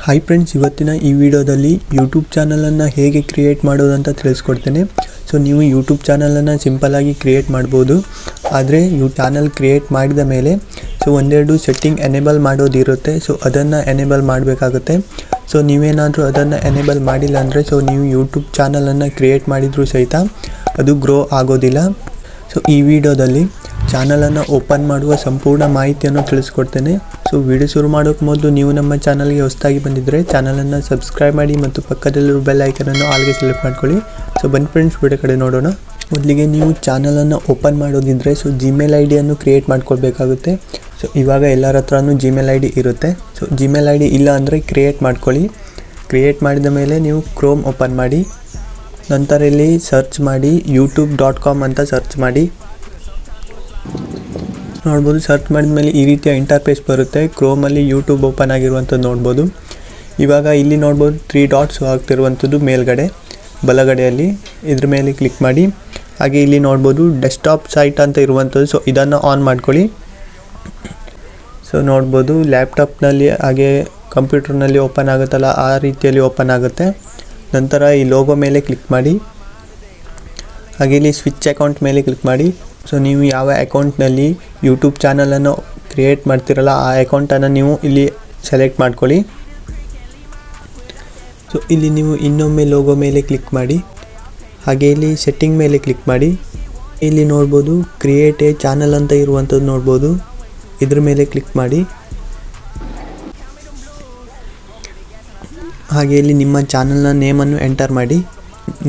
Hi friends, ಇವತ್ತಿನ ಈ ವಿಡಿಯೋದಲ್ಲಿ ಯೂಟ್ಯೂಬ್ ಚಾನಲನ್ನು ಹೇಗೆ ಕ್ರಿಯೇಟ್ ಮಾಡೋದು ಅಂತ ತಿಳಿಸ್ಕೊಡ್ತೇನೆ. ಸೊ ನೀವು ಯೂಟ್ಯೂಬ್ ಚಾನಲನ್ನು ಸಿಂಪಲ್ಲಾಗಿ ಕ್ರಿಯೇಟ್ ಮಾಡ್ಬೋದು. ಆದರೆ ಚಾನಲ್ ಕ್ರಿಯೇಟ್ ಮಾಡಿದ ಮೇಲೆ ಒಂದೆರಡು ಸೆಟ್ಟಿಂಗ್ ಎನೇಬಲ್ ಮಾಡೋದಿರುತ್ತೆ. ಸೊ ಅದನ್ನು ಎನೇಬಲ್ ಮಾಡಬೇಕಾಗುತ್ತೆ. ಸೊ ನೀವೇನಾದರೂ ಅದನ್ನು ಎನೇಬಲ್ ಮಾಡಿಲ್ಲ ಅಂದರೆ ನೀವು ಯೂಟ್ಯೂಬ್ ಚಾನಲನ್ನು ಕ್ರಿಯೇಟ್ ಮಾಡಿದರೂ ಸಹಿತ ಅದು ಗ್ರೋ ಆಗೋದಿಲ್ಲ. ಸೊ ಈ ವಿಡಿಯೋದಲ್ಲಿ ಚಾನಲನ್ನು ಓಪನ್ ಮಾಡುವ ಸಂಪೂರ್ಣ ಮಾಹಿತಿಯನ್ನು ತಿಳಿಸ್ಕೊಡ್ತೇನೆ. ಸೊ ವಿಡಿಯೋ ಶುರು ಮಾಡೋಕ್ಕೆ ಮೊದಲು ನೀವು ನಮ್ಮ ಚಾನಲ್ಗೆ ಹೊಸದಾಗಿ ಬಂದಿದ್ದರೆ ಚಾನಲನ್ನು ಸಬ್ಸ್ಕ್ರೈಬ್ ಮಾಡಿ ಮತ್ತು ಪಕ್ಕದಲ್ಲಿರೋ ಬೆಲ್ ಐಕನನ್ನು ಆಲ್ಗೆ ಸೆಲೆಕ್ಟ್ ಮಾಡ್ಕೊಳ್ಳಿ. ಸೊ ಬನ್ನಿ ಫ್ರೆಂಡ್ಸ್, ವಿಡಿಯೋ ಕಡೆ ನೋಡೋಣ. ಮೊದಲಿಗೆ ನೀವು ಚಾನಲನ್ನು ಓಪನ್ ಮಾಡೋದಿದ್ದರೆ ಜಿಮೇಲ್ ಐ ಡಿಯನ್ನು ಕ್ರಿಯೇಟ್ ಮಾಡ್ಕೊಳ್ಬೇಕಾಗುತ್ತೆ. ಸೊ ಇವಾಗ ಎಲ್ಲರ ಹತ್ರನೂ ಜಿಮೇಲ್ ಐ ಡಿ ಇರುತ್ತೆ. ಸೊ ಜಿಮೇಲ್ ಐ ಡಿ ಇಲ್ಲ ಅಂದರೆ ಕ್ರಿಯೇಟ್ ಮಾಡ್ಕೊಳ್ಳಿ. ಕ್ರಿಯೇಟ್ ಮಾಡಿದ ಮೇಲೆ ನೀವು ಕ್ರೋಮ್ ಓಪನ್ ಮಾಡಿ, ನಂತರ ಇಲ್ಲಿ ಸರ್ಚ್ ಮಾಡಿ youtube.com ಅಂತ ಸರ್ಚ್ ಮಾಡಿ. ನೋಡ್ಬೋದು, ಸರ್ಚ್ ಮಾಡಿದ ಮೇಲೆ ಈ ರೀತಿಯ ಇಂಟರ್ಫೇಸ್ ಬರುತ್ತೆ. ಕ್ರೋಮಲ್ಲಿ ಯೂಟ್ಯೂಬ್ ಓಪನ್ ಆಗಿರುವಂಥದ್ದು ನೋಡ್ಬೋದು. ಇವಾಗ ಇಲ್ಲಿ ನೋಡ್ಬೋದು 3 ಡಾಟ್ಸ್ ಆಗ್ತಿರುವಂಥದ್ದು ಮೇಲ್ಗಡೆ ಬಲಗಡೆಯಲ್ಲಿ, ಇದ್ರ ಮೇಲೆ ಕ್ಲಿಕ್ ಮಾಡಿ. ಹಾಗೆ ಇಲ್ಲಿ ನೋಡ್ಬೋದು ಡೆಸ್ಕ್ಟಾಪ್ ಸೈಟ್ ಅಂತ ಇರುವಂಥದ್ದು. ಸೊ ಇದನ್ನು ಆನ್ ಮಾಡ್ಕೊಳ್ಳಿ. ಸೊ ನೋಡ್ಬೋದು ಲ್ಯಾಪ್ಟಾಪ್ನಲ್ಲಿ ಹಾಗೆ ಕಂಪ್ಯೂಟರ್ನಲ್ಲಿ ಓಪನ್ ಆಗುತ್ತಲ್ಲ ಆ ರೀತಿಯಲ್ಲಿ ಓಪನ್ ಆಗುತ್ತೆ. ನಂತರ ಈ ಲೋಗೋ ಮೇಲೆ ಕ್ಲಿಕ್ ಮಾಡಿ. ಹಾಗೆ ಇಲ್ಲಿ ಸ್ವಿಚ್ ಅಕೌಂಟ್ ಮೇಲೆ ಕ್ಲಿಕ್ ಮಾಡಿ. ಸೊ ನೀವು ಯಾವ ಅಕೌಂಟ್ನಲ್ಲಿ ಯೂಟ್ಯೂಬ್ ಚಾನಲನ್ನು ಕ್ರಿಯೇಟ್ ಮಾಡ್ತಿರಲ್ಲ ಆ ಅಕೌಂಟನ್ನು ನೀವು ಇಲ್ಲಿ ಸೆಲೆಕ್ಟ್ ಮಾಡ್ಕೊಳ್ಳಿ. ಸೊ ಇಲ್ಲಿ ನೀವು ಇನ್ನೊಮ್ಮೆ ಲೋಗೋ ಮೇಲೆ ಕ್ಲಿಕ್ ಮಾಡಿ. ಹಾಗೆ ಇಲ್ಲಿ ಸೆಟ್ಟಿಂಗ್ ಮೇಲೆ ಕ್ಲಿಕ್ ಮಾಡಿ. ಇಲ್ಲಿ ನೋಡ್ಬೋದು ಕ್ರಿಯೇಟ್ ಎ ಚಾನಲ್ ಅಂತ ಇರುವಂಥದ್ದು ನೋಡ್ಬೋದು. ಇದ್ರ ಮೇಲೆ ಕ್ಲಿಕ್ ಮಾಡಿ. ಹಾಗೆ ಇಲ್ಲಿ ನಿಮ್ಮ ಚಾನಲ್ನ ನೇಮನ್ನು ಎಂಟರ್ ಮಾಡಿ.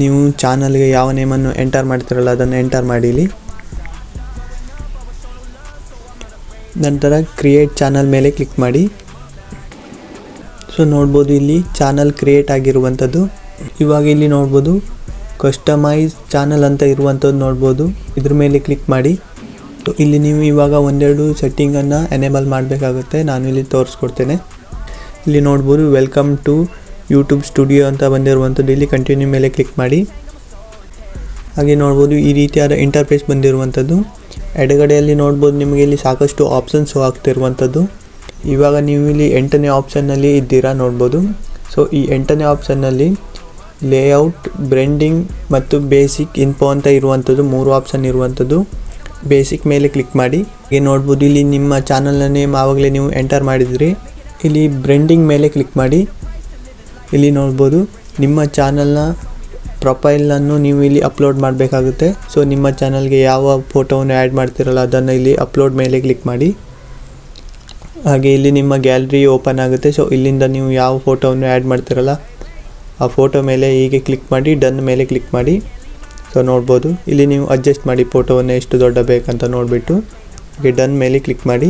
ನೀವು ಚಾನಲ್ಗೆ ಯಾವ ನೇಮನ್ನು ಎಂಟರ್ ಮಾಡ್ತಿರಲ್ಲ ಅದನ್ನು ಎಂಟರ್ ಮಾಡಿ ಇಲ್ಲಿ. ನಂತರ ಕ್ರಿಯೇಟ್ ಚಾನಲ್ ಮೇಲೆ ಕ್ಲಿಕ್ ಮಾಡಿ. ಸೊ ನೋಡ್ಬೋದು ಇಲ್ಲಿ ಚಾನಲ್ ಕ್ರಿಯೇಟ್ ಆಗಿರುವಂಥದ್ದು. ಇವಾಗ ಇಲ್ಲಿ ನೋಡ್ಬೋದು ಕಸ್ಟಮೈಸ್ ಚಾನಲ್ ಅಂತ ಇರುವಂಥದ್ದು ನೋಡ್ಬೋದು. ಇದ್ರ ಮೇಲೆ ಕ್ಲಿಕ್ ಮಾಡಿ. ಸೊ ಇಲ್ಲಿ ನೀವು ಇವಾಗ ಒಂದೆರಡು ಸೆಟ್ಟಿಂಗನ್ನು ಎನೇಬಲ್ ಮಾಡಬೇಕಾಗುತ್ತೆ. ನಾನು ಇಲ್ಲಿ ತೋರಿಸ್ಕೊಡ್ತೇನೆ. ಇಲ್ಲಿ ನೋಡ್ಬೋದು ವೆಲ್ಕಮ್ ಟು ಯೂಟ್ಯೂಬ್ ಸ್ಟುಡಿಯೋ ಅಂತ ಬಂದಿರುವಂಥದ್ದು. ಇಲ್ಲಿ ಕಂಟಿನ್ಯೂ ಮೇಲೆ ಕ್ಲಿಕ್ ಮಾಡಿ. ಹಾಗೆ ನೋಡ್ಬೋದು ಈ ರೀತಿಯಾದ ಇಂಟರ್ಫೇಸ್ ಬಂದಿರುವಂಥದ್ದು. ಎಡಗಡೆಯಲ್ಲಿ ನೋಡ್ಬೋದು ನಿಮಗೆ ಇಲ್ಲಿ ಸಾಕಷ್ಟು ಆಪ್ಷನ್ಸ್ ಆಗ್ತಿರುವಂಥದ್ದು. ಇವಾಗ ನೀವು ಇಲ್ಲಿ 8ನೇ ಆಪ್ಷನ್ನಲ್ಲಿ ಇದ್ದೀರಾ ನೋಡ್ಬೋದು. ಸೊ ಈ 8ನೇ ಆಪ್ಷನ್ನಲ್ಲಿ ಲೇಔಟ್, ಬ್ರ್ಯಾಂಡಿಂಗ್ ಮತ್ತು ಬೇಸಿಕ್ ಇನ್ಫೋ ಅಂತ ಇರುವಂಥದ್ದು 3 ಆಪ್ಷನ್ ಇರುವಂಥದ್ದು. ಬೇಸಿಕ್ ಮೇಲೆ ಕ್ಲಿಕ್ ಮಾಡಿ. ಹಾಗೆ ನೋಡ್ಬೋದು ಇಲ್ಲಿ ನಿಮ್ಮ ಚಾನಲ್ನ ನೇಮ್ ಆವಾಗಲೇ ನೀವು ಎಂಟರ್ ಮಾಡಿದ್ರಿ. ಇಲ್ಲಿ ಬ್ರ್ಯಾಂಡಿಂಗ್ ಮೇಲೆ ಕ್ಲಿಕ್ ಮಾಡಿ. ಇಲ್ಲಿ ನೋಡ್ಬೋದು ನಿಮ್ಮ ಚಾನಲ್ನ ಪ್ರೊಫೈಲನ್ನು ನೀವು ಇಲ್ಲಿ ಅಪ್ಲೋಡ್ ಮಾಡಬೇಕಾಗುತ್ತೆ. ಸೊ ನಿಮ್ಮ ಚಾನಲ್ಗೆ ಯಾವ ಫೋಟೋವನ್ನು ಆ್ಯಡ್ ಮಾಡ್ತಿರಲ್ಲ ಅದನ್ನು ಇಲ್ಲಿ ಅಪ್ಲೋಡ್ ಮೇಲೆ ಕ್ಲಿಕ್ ಮಾಡಿ. ಹಾಗೆ ಇಲ್ಲಿ ನಿಮ್ಮ ಗ್ಯಾಲರಿ ಓಪನ್ ಆಗುತ್ತೆ. ಸೊ ಇಲ್ಲಿಂದ ನೀವು ಯಾವ ಫೋಟೋವನ್ನು ಆ್ಯಡ್ ಮಾಡ್ತಿರಲ್ಲ ಆ ಫೋಟೋ ಮೇಲೆ ಹೀಗೆ ಕ್ಲಿಕ್ ಮಾಡಿ, ಡನ್ ಮೇಲೆ ಕ್ಲಿಕ್ ಮಾಡಿ. ಸೊ ನೋಡ್ಬೋದು ಇಲ್ಲಿ ನೀವು ಅಡ್ಜಸ್ಟ್ ಮಾಡಿ ಫೋಟೋವನ್ನು ಎಷ್ಟು ದೊಡ್ಡ ಬೇಕಂತ ನೋಡಿಬಿಟ್ಟು ಹಾಗೆ ಡನ್ ಮೇಲೆ ಕ್ಲಿಕ್ ಮಾಡಿ.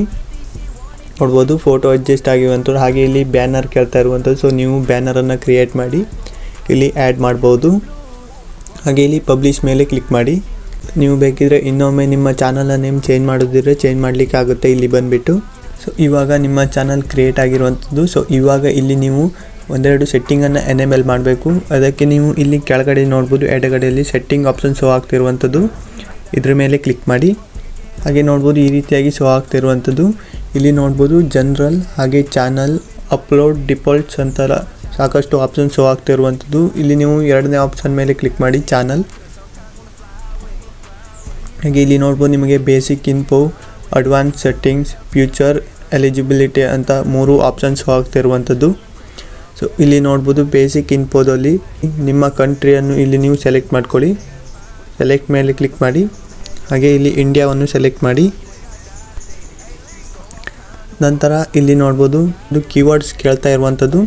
ನೋಡ್ಬೋದು ಫೋಟೋ ಅಡ್ಜಸ್ಟ್ ಆಗಿರುವಂಥದ್ದು. ಹಾಗೆ ಇಲ್ಲಿ ಬ್ಯಾನರ್ ಕೇಳ್ತಾ ಇರುವಂಥದ್ದು. ಸೊ ನೀವು ಬ್ಯಾನರನ್ನು ಕ್ರಿಯೇಟ್ ಮಾಡಿ ಇಲ್ಲಿ ಆ್ಯಡ್ ಮಾಡ್ಬೋದು. ಹಾಗೆ ಇಲ್ಲಿ ಪಬ್ಲಿಷ್ ಮೇಲೆ ಕ್ಲಿಕ್ ಮಾಡಿ. ನೀವು ಬೇಕಿದ್ರೆ ಇನ್ನೊಮ್ಮೆ ನಿಮ್ಮ ಚಾನಲ್ನ ನೇಮ್ ಚೇಂಜ್ ಮಾಡೋದಿದ್ರೆ ಚೇಂಜ್ ಮಾಡಲಿಕ್ಕೆ ಆಗುತ್ತೆ ಇಲ್ಲಿ ಬಂದುಬಿಟ್ಟು. ಸೊ ಇವಾಗ ನಿಮ್ಮ ಚಾನಲ್ ಕ್ರಿಯೇಟ್ ಆಗಿರುವಂಥದ್ದು. ಸೊ ಇವಾಗ ಇಲ್ಲಿ ನೀವು ಒಂದೆರಡು ಸೆಟ್ಟಿಂಗನ್ನು ಎನೇಬಲ್ ಮಾಡಬೇಕು. ಅದಕ್ಕೆ ನೀವು ಇಲ್ಲಿ ಕೆಳಗಡೆ ನೋಡ್ಬೋದು ಎಡಗಡೆಯಲ್ಲಿ ಸೆಟ್ಟಿಂಗ್ ಆಪ್ಷನ್ ಶೋ ಆಗ್ತಿರುವಂಥದ್ದು. ಇದ್ರ ಮೇಲೆ ಕ್ಲಿಕ್ ಮಾಡಿ. ಹಾಗೆ ನೋಡ್ಬೋದು ಈ ರೀತಿಯಾಗಿ ಶೋ ಆಗ್ತಿರುವಂಥದ್ದು. ಇಲ್ಲಿ ನೋಡ್ಬೋದು ಜನರಲ್, ಹಾಗೆ ಚಾನಲ್, ಅಪ್ಲೋಡ್, ಡಿಫಾಲ್ಟ್ಸ್ ಅಂತ ಸಾಕಷ್ಟು ಆಪ್ಷನ್ ಶೋ ಆಗ್ತಿರುವಂಥದ್ದು. ಇಲ್ಲಿ ನೀವು 2ನೇ ಆಪ್ಷನ್ ಮೇಲೆ ಕ್ಲಿಕ್ ಮಾಡಿ ಚಾನಲ್. ಹಾಗೆ ಇಲ್ಲಿ ನೋಡ್ಬೋದು ನಿಮಗೆ basic info, advance settings, future, eligibility ಅಂತ 3 ಆಪ್ಷನ್ಸ್ ಶೋ ಆಗ್ತಿರುವಂಥದ್ದು. ಸೊ ಇಲ್ಲಿ ನೋಡ್ಬೋದು ಬೇಸಿಕ್ ಇನ್ಫೋದಲ್ಲಿ ನಿಮ್ಮ ಕಂಟ್ರಿಯನ್ನು ಇಲ್ಲಿ ನೀವು ಸೆಲೆಕ್ಟ್ ಮಾಡ್ಕೊಳ್ಳಿ. ಸೆಲೆಕ್ಟ್ ಮೇಲೆ ಕ್ಲಿಕ್ ಮಾಡಿ. ಹಾಗೆ ಇಲ್ಲಿ ಇಂಡಿಯಾವನ್ನು ಸೆಲೆಕ್ಟ್ ಮಾಡಿ. ನಂತರ ಇಲ್ಲಿ ನೋಡ್ಬೋದು ಇದು ಕೀವರ್ಡ್ಸ್ ಕೇಳ್ತಾ ಇರುವಂಥದ್ದು.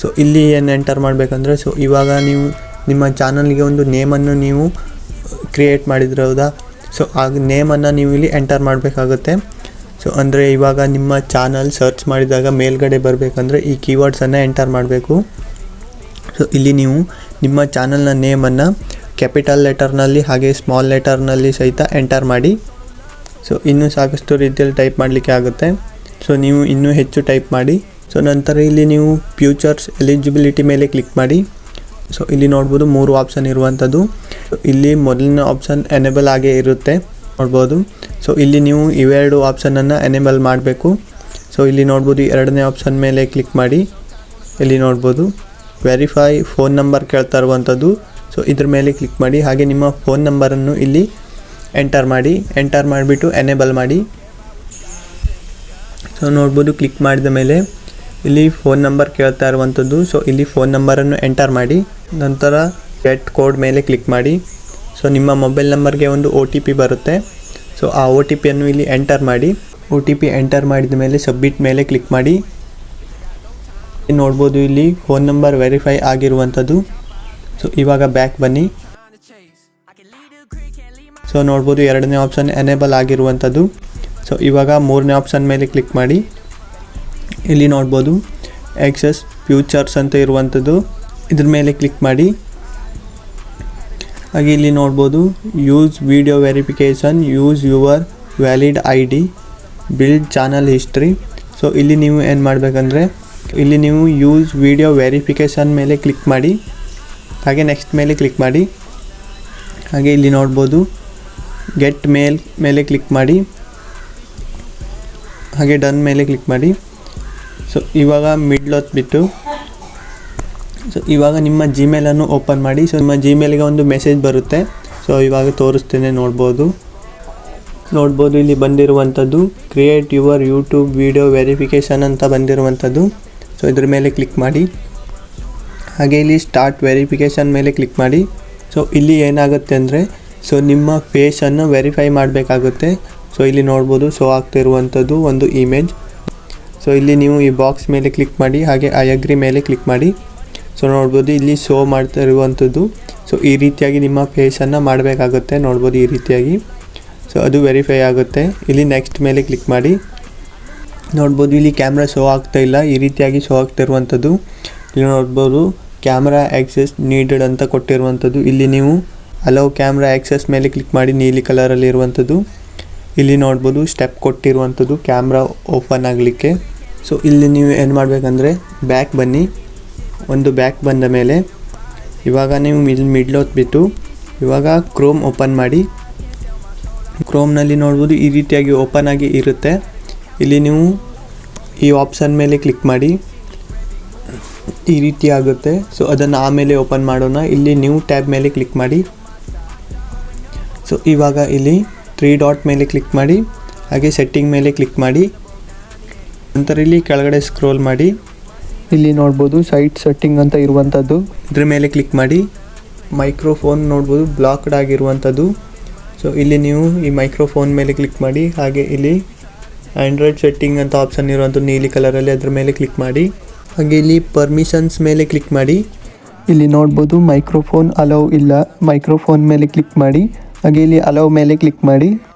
ಸೊ ಇಲ್ಲಿ ಏನು ಎಂಟರ್ ಮಾಡಬೇಕಂದ್ರೆ ಇವಾಗ ನೀವು ನಿಮ್ಮ ಚಾನಲ್ಗೆ ಒಂದು ನೇಮನ್ನು ನೀವು ಕ್ರಿಯೇಟ್ ಮಾಡಿದ್ರೆ ಹೌದಾ. ಸೊ ಆ ನೇಮನ್ನು ನೀವು ಇಲ್ಲಿ ಎಂಟರ್ ಮಾಡಬೇಕಾಗುತ್ತೆ. ಸೊ ಅಂದರೆ ಇವಾಗ ನಿಮ್ಮ ಚಾನಲ್ ಸರ್ಚ್ ಮಾಡಿದಾಗ ಮೇಲ್ಗಡೆ ಬರಬೇಕಂದ್ರೆ ಈ ಕೀವರ್ಡ್ಸನ್ನು ಎಂಟರ್ ಮಾಡಬೇಕು. ಸೊ ಇಲ್ಲಿ ನೀವು ನಿಮ್ಮ ಚಾನಲ್ನ ನೇಮನ್ನು ಕ್ಯಾಪಿಟಲ್ ಲೆಟರ್ನಲ್ಲಿ ಹಾಗೆ ಸ್ಮಾಲ್ ಲೆಟರ್ನಲ್ಲಿ ಸಹಿತ ಎಂಟರ್ ಮಾಡಿ. ಸೊ ಇನ್ನೂ ಸಾಕಷ್ಟು ರೀತಿಯಲ್ಲಿ ಟೈಪ್ ಮಾಡಲಿಕ್ಕೆ ಆಗುತ್ತೆ. ಸೊ ನೀವು ಇನ್ನೂ ಹೆಚ್ಚು ಟೈಪ್ ಮಾಡಿ. ಸೊ ನಂತರ ಇಲ್ಲಿ ನೀವು ಫ್ಯೂಚರ್ಸ್, ಎಲಿಜಿಬಿಲಿಟಿ ಮೇಲೆ ಕ್ಲಿಕ್ ಮಾಡಿ. ಸೊ ಇಲ್ಲಿ ನೋಡ್ಬೋದು 3 ಆಪ್ಷನ್ ಇರುವಂಥದ್ದು. ಇಲ್ಲಿ ಮೊದಲನೇ ಆಪ್ಷನ್ ಎನೇಬಲ್ ಆಗೇ ಇರುತ್ತೆ ನೋಡ್ಬೋದು. ಸೊ ಇಲ್ಲಿ ನೀವು ಇವೆರಡು ಆಪ್ಷನನ್ನು ಎನೇಬಲ್ ಮಾಡಬೇಕು. ಸೊ ಇಲ್ಲಿ ನೋಡ್ಬೋದು 2ನೇ ಆಪ್ಷನ್ ಮೇಲೆ ಕ್ಲಿಕ್ ಮಾಡಿ. ಇಲ್ಲಿ ನೋಡ್ಬೋದು ವೆರಿಫೈ ಫೋನ್ ನಂಬರ್ ಕೇಳ್ತಾ ಇರುವಂಥದ್ದು. ಸೊ ಇದ್ರ ಮೇಲೆ ಕ್ಲಿಕ್ ಮಾಡಿ. ಹಾಗೆ ನಿಮ್ಮ ಫೋನ್ ನಂಬರನ್ನು ಇಲ್ಲಿ ಎಂಟರ್ ಮಾಡಿಬಿಟ್ಟು ಎನೇಬಲ್ ಮಾಡಿ. ಸೊ ನೋಡ್ಬೋದು ಕ್ಲಿಕ್ ಮಾಡಿದ ಮೇಲೆ ಇಲ್ಲಿ ಫೋನ್ ನಂಬರ್ ಕೇಳ್ತಾ ಇರುವಂಥದ್ದು. ಸೊ ಇಲ್ಲಿ ಫೋನ್ ನಂಬರನ್ನು ಎಂಟರ್ ಮಾಡಿ, ನಂತರ ಗೆಟ್ ಕೋಡ್ ಮೇಲೆ ಕ್ಲಿಕ್ ಮಾಡಿ. ಸೊ ನಿಮ್ಮ ಮೊಬೈಲ್ ನಂಬರ್ಗೆ ಒಂದು OTP ಬರುತ್ತೆ. ಸೊ ಆ OTPಯನ್ನು ಇಲ್ಲಿ ಎಂಟರ್ ಮಾಡಿ. OTP ಎಂಟರ್ ಮಾಡಿದ ಮೇಲೆ ಸಬ್ಮಿಟ್ ಮೇಲೆ ಕ್ಲಿಕ್ ಮಾಡಿ. ನೋಡ್ಬೋದು ಇಲ್ಲಿ ಫೋನ್ ನಂಬರ್ ವೆರಿಫೈ ಆಗಿರುವಂಥದ್ದು. ಸೊ ಇವಾಗ ಬ್ಯಾಕ್ ಬನ್ನಿ. ಸೊ ನೋಡ್ಬೋದು ಎರಡನೇ ಆಪ್ಷನ್ ಎನೇಬಲ್ ಆಗಿರುವಂಥದ್ದು. ಸೊ ಇವಾಗ ಮೂರನೇ ಆಪ್ಷನ್ ಮೇಲೆ ಕ್ಲಿಕ್ ಮಾಡಿ. ಇಲ್ಲಿ ನೋಡ್ಬೋದು ಎಕ್ಸಸ್ ಫ್ಯೂಚರ್ಸ್ ಅಂತ ಇರುವಂಥದ್ದು, ಇದ್ರ ಮೇಲೆ ಕ್ಲಿಕ್ ಮಾಡಿ. ಹಾಗೆ ಇಲ್ಲಿ ನೋಡ್ಬೋದು use video verification, use your valid ID, build channel history. So ಇಲ್ಲಿ ನೀವು ಏನು ಮಾಡಬೇಕಂದ್ರೆ ಇಲ್ಲಿ ನೀವು ಯೂಸ್ ವಿಡಿಯೋ ವೆರಿಫಿಕೇಷನ್ ಮೇಲೆ ಕ್ಲಿಕ್ ಮಾಡಿ. ಹಾಗೆ ನೆಕ್ಸ್ಟ್ ಮೇಲೆ ಕ್ಲಿಕ್ ಮಾಡಿ. ಹಾಗೆ ಇಲ್ಲಿ ನೋಡ್ಬೋದು ಗೆಟ್ ಮೇಲ್ ಮೇಲೆ ಕ್ಲಿಕ್ ಮಾಡಿ. ಹಾಗೆ ಡನ್ ಮೇಲೆ ಕ್ಲಿಕ್ ಮಾಡಿ. ಸೊ ಇವಾಗ ಮಿಡ್ಲ್ ಹೊತ್ಬಿಟ್ಟು ಸೊ ಇವಾಗ ನಿಮ್ಮ ಜಿಮೇಲನ್ನು ಓಪನ್ ಮಾಡಿ. ಸೊ ನಿಮ್ಮ ಜಿಮೇಲ್ಗೆ ಒಂದು ಮೆಸೇಜ್ ಬರುತ್ತೆ. ಸೊ ಇವಾಗ ತೋರಿಸ್ತೇನೆ, ನೋಡ್ಬೋದು ಇಲ್ಲಿ ಬಂದಿರುವಂಥದ್ದು create your YouTube video verification ಅಂತ ಬಂದಿರುವಂಥದ್ದು. ಸೊ ಇದ್ರ ಮೇಲೆ ಕ್ಲಿಕ್ ಮಾಡಿ. ಹಾಗೆ ಇಲ್ಲಿ ಸ್ಟಾರ್ಟ್ ವೆರಿಫಿಕೇಷನ್ ಮೇಲೆ ಕ್ಲಿಕ್ ಮಾಡಿ. ಸೊ ಇಲ್ಲಿ ಏನಾಗುತ್ತೆ ಅಂದರೆ ಸೊ ನಿಮ್ಮ ಫೇಸನ್ನು ವೆರಿಫೈ ಮಾಡಬೇಕಾಗುತ್ತೆ. ಸೊ ಇಲ್ಲಿ ನೋಡ್ಬೋದು ಶೋ ಆಗ್ತಿರುವಂಥದ್ದು ಒಂದು ಇಮೇಜ್. ಸೊ ಇಲ್ಲಿ ನೀವು ಈ ಬಾಕ್ಸ್ ಮೇಲೆ ಕ್ಲಿಕ್ ಮಾಡಿ. ಹಾಗೆ ಐ ಅಗ್ರಿ ಮೇಲೆ ಕ್ಲಿಕ್ ಮಾಡಿ. ಸೊ ನೋಡ್ಬೋದು ಇಲ್ಲಿ ಶೋ ಮಾಡ್ತಾ ಇರುವಂಥದ್ದು. ಸೊ ಈ ರೀತಿಯಾಗಿ ನಿಮ್ಮ ಫೇಸನ್ನು ಮಾಡಬೇಕಾಗುತ್ತೆ, ನೋಡ್ಬೋದು ಈ ರೀತಿಯಾಗಿ. ಸೊ ಅದು ವೆರಿಫೈ ಆಗುತ್ತೆ. ಇಲ್ಲಿ ನೆಕ್ಸ್ಟ್ ಮೇಲೆ ಕ್ಲಿಕ್ ಮಾಡಿ. ನೋಡ್ಬೋದು ಇಲ್ಲಿ ಕ್ಯಾಮ್ರಾ ಶೋ ಆಗ್ತಾ ಇಲ್ಲ, ಈ ರೀತಿಯಾಗಿ ಶೋ ಆಗ್ತಿರುವಂಥದ್ದು. ಇಲ್ಲಿ ನೋಡ್ಬೋದು ಕ್ಯಾಮ್ರಾ ಆಕ್ಸೆಸ್ ನೀಡೆಡ್ ಅಂತ ಕೊಟ್ಟಿರುವಂಥದ್ದು. ಇಲ್ಲಿ ನೀವು ಅಲೋ ಕ್ಯಾಮ್ರಾ ಆಕ್ಸೆಸ್ ಮೇಲೆ ಕ್ಲಿಕ್ ಮಾಡಿ, ನೀಲಿ ಕಲರಲ್ಲಿ ಇರುವಂಥದ್ದು. ಇಲ್ಲಿ ನೋಡ್ಬೋದು ಸ್ಟೆಪ್ ಕೊಟ್ಟಿರುವಂಥದ್ದು ಕ್ಯಾಮ್ರಾ ಓಪನ್ ಆಗಲಿಕ್ಕೆ. ಸೊ ಇಲ್ಲಿ ನೀವು ಏನು ಮಾಡಬೇಕಂದ್ರೆ ಬ್ಯಾಕ್ ಬನ್ನಿ. ಒಂದು ಬ್ಯಾಕ್ ಬಂದ ಮೇಲೆ ಇವಾಗ ನೀವು ಮಿಡ್ಲ್ ಹೊತ್ಬಿಟ್ಟು ಇವಾಗ ಕ್ರೋಮ್ ಓಪನ್ ಮಾಡಿ. ಕ್ರೋಮ್ನಲ್ಲಿ ನೋಡ್ಬೋದು ಈ ರೀತಿಯಾಗಿ ಓಪನ್ ಆಗಿ ಇರುತ್ತೆ. ಇಲ್ಲಿ ನೀವು ಈ ಆಪ್ಷನ್ ಮೇಲೆ ಕ್ಲಿಕ್ ಮಾಡಿ, ಈ ರೀತಿ ಆಗುತ್ತೆ. ಸೊ ಅದನ್ನು ಆಮೇಲೆ ಓಪನ್ ಮಾಡೋಣ. ಇಲ್ಲಿ ನ್ಯೂ ಟ್ಯಾಬ್ ಮೇಲೆ ಕ್ಲಿಕ್ ಮಾಡಿ. ಸೊ ಇವಾಗ ಇಲ್ಲಿ 3 ಡಾಟ್ ಮೇಲೆ ಕ್ಲಿಕ್ ಮಾಡಿ. ಹಾಗೆ ಸೆಟ್ಟಿಂಗ್ ಮೇಲೆ ಕ್ಲಿಕ್ ಮಾಡಿ. ನಂತರ ಇಲ್ಲಿ ಕೆಳಗಡೆ ಸ್ಕ್ರೋಲ್ ಮಾಡಿ. ಇಲ್ಲಿ ನೋಡ್ಬೋದು ಸೈಟ್ ಸೆಟ್ಟಿಂಗ್ ಅಂತ ಇರುವಂಥದ್ದು, ಇದ್ರ ಮೇಲೆ ಕ್ಲಿಕ್ ಮಾಡಿ. ಮೈಕ್ರೋಫೋನ್ ನೋಡ್ಬೋದು ಬ್ಲಾಕ್ಡ್ ಆಗಿರುವಂಥದ್ದು. ಸೊ ಇಲ್ಲಿ ನೀವು ಈ ಮೈಕ್ರೋಫೋನ್ ಮೇಲೆ ಕ್ಲಿಕ್ ಮಾಡಿ. ಹಾಗೆ ಇಲ್ಲಿ ಆಂಡ್ರಾಯ್ಡ್ ಸೆಟ್ಟಿಂಗ್ ಅಂತ ಆಪ್ಷನ್ ಇರುವಂಥದ್ದು ನೀಲಿ ಕಲರಲ್ಲಿ, ಅದ್ರ ಮೇಲೆ ಕ್ಲಿಕ್ ಮಾಡಿ. ಹಾಗೆ ಇಲ್ಲಿ ಪರ್ಮಿಷನ್ಸ್ ಮೇಲೆ ಕ್ಲಿಕ್ ಮಾಡಿ. ಇಲ್ಲಿ ನೋಡ್ಬೋದು ಮೈಕ್ರೋಫೋನ್ ಅಲೌ ಇಲ್ಲ, ಮೈಕ್ರೋಫೋನ್ ಮೇಲೆ ಕ್ಲಿಕ್ ಮಾಡಿ. ಹಾಗೆ ಇಲ್ಲಿ ಅಲೌ ಮೇಲೆ ಕ್ಲಿಕ್ ಮಾಡಿ.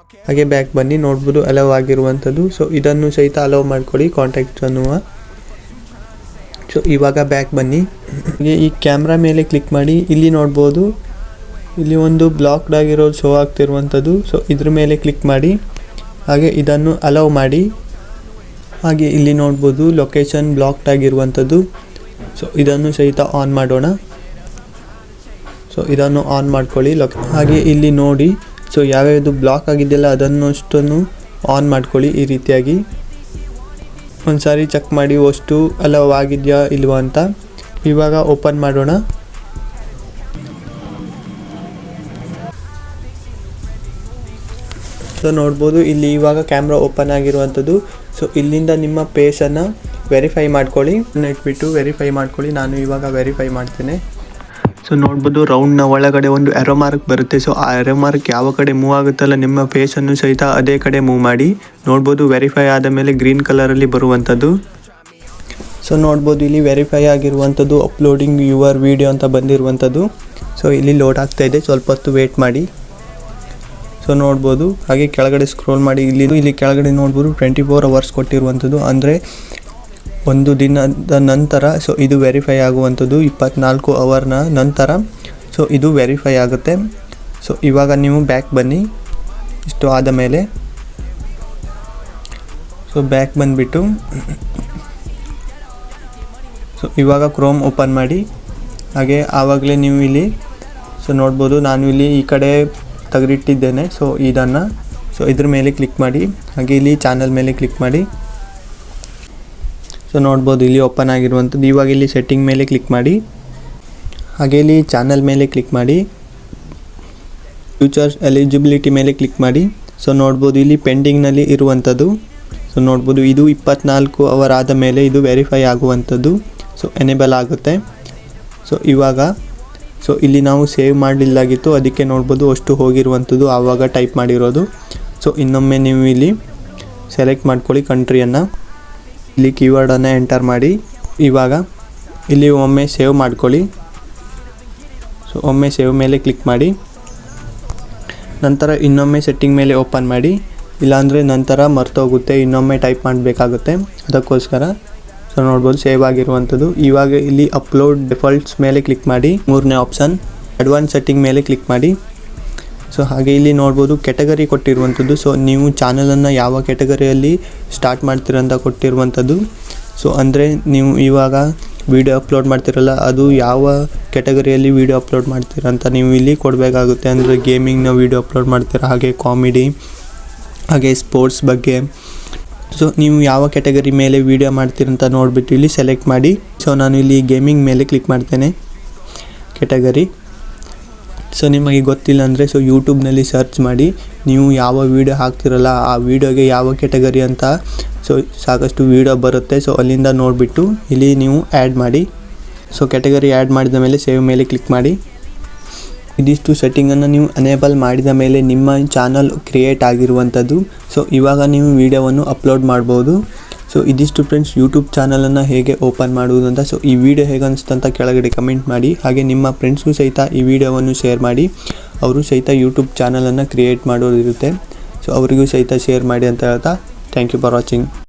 ಹಾಗೆ ಬ್ಯಾಕ್ ಬನ್ನಿ, ನೋಡ್ಬೋದು ಅಲೌ ಆಗಿರುವಂಥದ್ದು. ಸೊ ಇದನ್ನು ಸಹಿತ ಅಲೌ ಮಾಡ್ಕೊಳ್ಳಿ ಕಾಂಟ್ಯಾಕ್ಟ್ ಅನ್ನುವ. ಸೊ ಇವಾಗ ಬ್ಯಾಕ್ ಬನ್ನಿ. ಹಾಗೆ ಈ ಕ್ಯಾಮ್ರಾ ಮೇಲೆ ಕ್ಲಿಕ್ ಮಾಡಿ. ಇಲ್ಲಿ ನೋಡ್ಬೋದು ಇಲ್ಲಿ ಒಂದು ಬ್ಲಾಕ್ಡ್ ಆಗಿರೋದು ಶೋ ಆಗ್ತಿರುವಂಥದ್ದು. ಸೊ ಇದ್ರ ಮೇಲೆ ಕ್ಲಿಕ್ ಮಾಡಿ. ಹಾಗೆ ಇದನ್ನು ಅಲೌ ಮಾಡಿ. ಹಾಗೆ ಇಲ್ಲಿ ನೋಡ್ಬೋದು ಲೊಕೇಶನ್ ಬ್ಲಾಕ್ಡ್ ಆಗಿರುವಂಥದ್ದು. ಸೊ ಇದನ್ನು ಸಹಿತ ಆನ್ ಮಾಡೋಣ. ಸೊ ಇದನ್ನು ಆನ್ ಮಾಡ್ಕೊಳ್ಳಿ. ಹಾಗೆ ಇಲ್ಲಿ ನೋಡಿ ಸೊ ಯಾವ್ಯಾವುದು ಬ್ಲಾಕ್ ಆಗಿದೆಯಲ್ಲ ಅದನ್ನು ಅಷ್ಟನ್ನು ಆನ್ ಮಾಡ್ಕೊಳ್ಳಿ. ಈ ರೀತಿಯಾಗಿ ಒಂದು ಸಾರಿ ಚೆಕ್ ಮಾಡಿ ಅಷ್ಟು ಅಲೌ ಆಗಿದೆಯಾ ಇಲ್ವಾ ಅಂತ. ಇವಾಗ ಓಪನ್ ಮಾಡೋಣ. ಸೊ ನೋಡ್ಬೋದು ಇಲ್ಲಿ ಇವಾಗ ಕ್ಯಾಮ್ರಾ ಓಪನ್ ಆಗಿರುವಂಥದ್ದು. ಸೊ ಇಲ್ಲಿಂದ ನಿಮ್ಮ ಫೇಸನ್ನು ವೆರಿಫೈ ಮಾಡ್ಕೊಳ್ಳಿ. ಇಟ್ಬಿಟ್ಟು ವೆರಿಫೈ ಮಾಡ್ಕೊಳ್ಳಿ. ನಾನು ಇವಾಗ ವೆರಿಫೈ ಮಾಡ್ತೇನೆ. ಸೊ ನೋಡ್ಬೋದು ರೌಂಡ್ನ ಒಳಗಡೆ ಒಂದು ಎರೋ ಮಾರ್ಕ್ ಬರುತ್ತೆ. ಸೊ ಆ ಎರೋ ಮಾರ್ಕ್ ಯಾವ ಕಡೆ ಮೂವ್ ಆಗುತ್ತಲ್ಲ ನಿಮ್ಮ ಫೇಸನ್ನು ಸಹಿತ ಅದೇ ಕಡೆ ಮೂವ್ ಮಾಡಿ. ನೋಡ್ಬೋದು ವೆರಿಫೈ ಆದ ಮೇಲೆ ಗ್ರೀನ್ ಕಲರಲ್ಲಿ ಬರುವಂಥದ್ದು. ಸೊ ನೋಡ್ಬೋದು ಇಲ್ಲಿ ವೆರಿಫೈ ಆಗಿರುವಂಥದ್ದು ಅಪ್ಲೋಡಿಂಗ್ ಯುವರ್ ವಿಡಿಯೋ ಅಂತ ಬಂದಿರುವಂಥದ್ದು. ಸೊ ಇಲ್ಲಿ ಲೋಡ್ ಆಗ್ತಾ ಇದೆ, ಸ್ವಲ್ಪ ಹೊತ್ತು ವೇಟ್ ಮಾಡಿ. ಸೊ ನೋಡ್ಬೋದು ಹಾಗೆ ಕೆಳಗಡೆ ಸ್ಕ್ರೋಲ್ ಮಾಡಿ. ಇಲ್ಲಿ ಕೆಳಗಡೆ ನೋಡ್ಬೋದು 24 ಅವರ್ಸ್ ಕೊಟ್ಟಿರುವಂಥದ್ದು, ಅಂದರೆ ಒಂದು ದಿನದ ನಂತರ ಸೊ ಇದು ವೆರಿಫೈ ಆಗುವಂಥದ್ದು 24 ಅವರ್ನ ನಂತರ ಸೊ ಇದು ವೆರಿಫೈ ಆಗುತ್ತೆ. ಸೊ ಇವಾಗ ನೀವು ಬ್ಯಾಕ್ ಬನ್ನಿ. ಇಷ್ಟು ಆದ ಮೇಲೆ ಸೊ ಬ್ಯಾಕ್ ಬಂದುಬಿಟ್ಟು ಸೊ ಇವಾಗ ಕ್ರೋಮ್ ಓಪನ್ ಮಾಡಿ. ಹಾಗೆ ಆವಾಗಲೇ ನೀವು ಇಲ್ಲಿ ಸೊ ನೋಡ್ಬೋದು ನಾನು ಇಲ್ಲಿ ಈ ಕಡೆ ತೆಗೆದಿಟ್ಟಿದ್ದೇನೆ. ಸೊ ಇದನ್ನು ಸೊ ಇದ್ರ ಮೇಲೆ ಕ್ಲಿಕ್ ಮಾಡಿ. ಹಾಗೆ ಇಲ್ಲಿ ಚಾನಲ್ ಮೇಲೆ ಕ್ಲಿಕ್ ಮಾಡಿ. ಸೊ ನೋಡ್ಬೋದು ಇಲ್ಲಿ ಓಪನ್ ಆಗಿರುವಂಥದ್ದು. ಇವಾಗ ಇಲ್ಲಿ ಸೆಟ್ಟಿಂಗ್ ಮೇಲೆ ಕ್ಲಿಕ್ ಮಾಡಿ, ಹಾಗೆ ಇಲ್ಲಿ ಚಾನಲ್ ಮೇಲೆ ಕ್ಲಿಕ್ ಮಾಡಿ, ಫ್ಯೂಚರ್ಸ್ ಎಲಿಜಿಬಿಲಿಟಿ ಮೇಲೆ ಕ್ಲಿಕ್ ಮಾಡಿ. ಸೊ ನೋಡ್ಬೋದು ಇಲ್ಲಿ ಪೆಂಡಿಂಗ್ನಲ್ಲಿ ಇರುವಂಥದ್ದು. ಸೊ ನೋಡ್ಬೋದು ಇದು 24 ಅವರ್ ಆದ ಮೇಲೆ ಇದು ವೆರಿಫೈ ಆಗುವಂಥದ್ದು. ಸೊ ಎನೇಬಲ್ ಆಗುತ್ತೆ. ಸೊ ಇಲ್ಲಿ ನಾವು ಸೇವ್ ಮಾಡಲಿಲ್ಲಾಗಿತ್ತು, ಅದಕ್ಕೆ ನೋಡ್ಬೋದು ಅಷ್ಟು ಹೋಗಿರುವಂಥದ್ದು ಆವಾಗ ಟೈಪ್ ಮಾಡಿರೋದು. ಸೊ ಇನ್ನೊಮ್ಮೆ ನೀವು ಇಲ್ಲಿ ಸೆಲೆಕ್ಟ್ ಮಾಡ್ಕೊಳ್ಳಿ ಕಂಟ್ರಿಯನ್ನು, ಇಲ್ಲಿ ಕೀವರ್ಡನ್ನು ಎಂಟರ್ ಮಾಡಿ. ಇವಾಗ ಇಲ್ಲಿ ಒಮ್ಮೆ ಸೇವ್ ಮಾಡ್ಕೊಳ್ಳಿ. ಸೊ ಒಮ್ಮೆ ಸೇವ್ ಮೇಲೆ ಕ್ಲಿಕ್ ಮಾಡಿ, ನಂತರ ಇನ್ನೊಮ್ಮೆ ಸೆಟ್ಟಿಂಗ್ ಮೇಲೆ ಓಪನ್ ಮಾಡಿ, ಇಲ್ಲಾಂದರೆ ನಂತರ ಮರ್ತೋಗುತ್ತೆ, ಇನ್ನೊಮ್ಮೆ ಟೈಪ್ ಮಾಡಬೇಕಾಗುತ್ತೆ, ಅದಕ್ಕೋಸ್ಕರ. ಸೊ ನೋಡ್ಬೋದು ಸೇವ್ ಆಗಿರುವಂಥದ್ದು. ಇವಾಗ ಇಲ್ಲಿ ಅಪ್ಲೋಡ್ ಡಿಫಾಲ್ಟ್ಸ್ ಮೇಲೆ ಕ್ಲಿಕ್ ಮಾಡಿ, ಮೂರನೇ ಆಪ್ಷನ್ ಅಡ್ವಾನ್ಸ್ ಸೆಟ್ಟಿಂಗ್ ಮೇಲೆ ಕ್ಲಿಕ್ ಮಾಡಿ. ಸೊ ಹಾಗೆ ಇಲ್ಲಿ ನೋಡ್ಬೋದು ಕೆಟಗರಿ ಕೊಟ್ಟಿರುವಂಥದ್ದು. ಸೊ ನೀವು ಚಾನಲನ್ನು ಯಾವ ಕೆಟಗರಿಯಲ್ಲಿ ಸ್ಟಾರ್ಟ್ ಮಾಡ್ತೀರಂತ ಕೊಟ್ಟಿರುವಂಥದ್ದು. ಸೊ ಅಂದರೆ ನೀವು ಇವಾಗ ವೀಡಿಯೋ ಅಪ್ಲೋಡ್ ಮಾಡ್ತಿರಲ್ಲ, ಅದು ಯಾವ ಕೆಟಗರಿಯಲ್ಲಿ ವೀಡಿಯೋ ಅಪ್ಲೋಡ್ ಮಾಡ್ತೀರಂತ ನೀವು ಇಲ್ಲಿ ಕೊಡಬೇಕಾಗುತ್ತೆ. ಅಂದರೆ ಗೇಮಿಂಗ್ನ ವೀಡಿಯೋ ಅಪ್ಲೋಡ್ ಮಾಡ್ತೀರಾ, ಹಾಗೆ ಕಾಮಿಡಿ, ಹಾಗೆ ಸ್ಪೋರ್ಟ್ಸ್ ಬಗ್ಗೆ. ಸೊ ನೀವು ಯಾವ ಕೆಟಗರಿ ಮೇಲೆ ವೀಡಿಯೋ ಮಾಡ್ತೀರಂತ ನೋಡಿಬಿಟ್ಟು ಇಲ್ಲಿ ಸೆಲೆಕ್ಟ್ ಮಾಡಿ. ಸೊ ನಾನು ಇಲ್ಲಿ ಗೇಮಿಂಗ್ ಮೇಲೆ ಕ್ಲಿಕ್ ಮಾಡ್ತೇನೆ ಕೆಟಗರಿ. ಸೊ ನಿಮಗೆ ಗೊತ್ತಿಲ್ಲ ಅಂದರೆ ಸೊ ಯೂಟ್ಯೂಬ್ನಲ್ಲಿ ಸರ್ಚ್ ಮಾಡಿ, ನೀವು ಯಾವ ವೀಡಿಯೋ ಹಾಕ್ತಿರಲ್ಲ ಆ ವೀಡಿಯೋಗೆ ಯಾವ ಕೆಟಗರಿ ಅಂತ ಸೊ ಸಾಕಷ್ಟು ವೀಡಿಯೋ ಬರುತ್ತೆ. ಸೊ ಅಲ್ಲಿಂದ ನೋಡಿಬಿಟ್ಟು ಇಲ್ಲಿ ನೀವು ಆ್ಯಡ್ ಮಾಡಿ. ಸೊ ಕೆಟಗರಿ ಆ್ಯಡ್ ಮಾಡಿದ ಮೇಲೆ ಸೇವ್ ಮೇಲೆ ಕ್ಲಿಕ್ ಮಾಡಿ. ಇದಿಷ್ಟು ಸೆಟ್ಟಿಂಗನ್ನು ನೀವು ಅನೇಬಲ್ ಮಾಡಿದ ಮೇಲೆ ನಿಮ್ಮ ಚಾನಲ್ ಕ್ರಿಯೇಟ್ ಆಗಿರುವಂಥದ್ದು. ಸೊ ಇವಾಗ ನೀವು ವೀಡಿಯೋವನ್ನು ಅಪ್ಲೋಡ್ ಮಾಡ್ಬೋದು. ಸೊ ಇದಿಷ್ಟು ಫ್ರೆಂಡ್ಸ್ ಯೂಟ್ಯೂಬ್ ಚಾನಲನ್ನು ಹೇಗೆ ಓಪನ್ ಮಾಡುವುದು ಅಂತ. ಸೊ ಈ ವಿಡಿಯೋ ಹೇಗೆ ಅನಿಸ್ತಂತ ಕೆಳಗಡೆ ಕಮೆಂಟ್ ಮಾಡಿ. ಹಾಗೆ ನಿಮ್ಮ ಫ್ರೆಂಡ್ಸ್ಗೂ ಸಹಿತ ಈ ವಿಡಿಯೋವನ್ನು ಶೇರ್ ಮಾಡಿ, ಅವರು ಸಹಿತ ಯೂಟ್ಯೂಬ್ ಚಾನಲನ್ನು ಕ್ರಿಯೇಟ್ ಮಾಡೋದಿರುತ್ತೆ. ಸೊ ಅವರಿಗೂ ಸಹಿತ ಶೇರ್ ಮಾಡಿ ಅಂತ ಹೇಳ್ತಾ ಥ್ಯಾಂಕ್ ಯು ಫಾರ್ ವಾಚಿಂಗ್.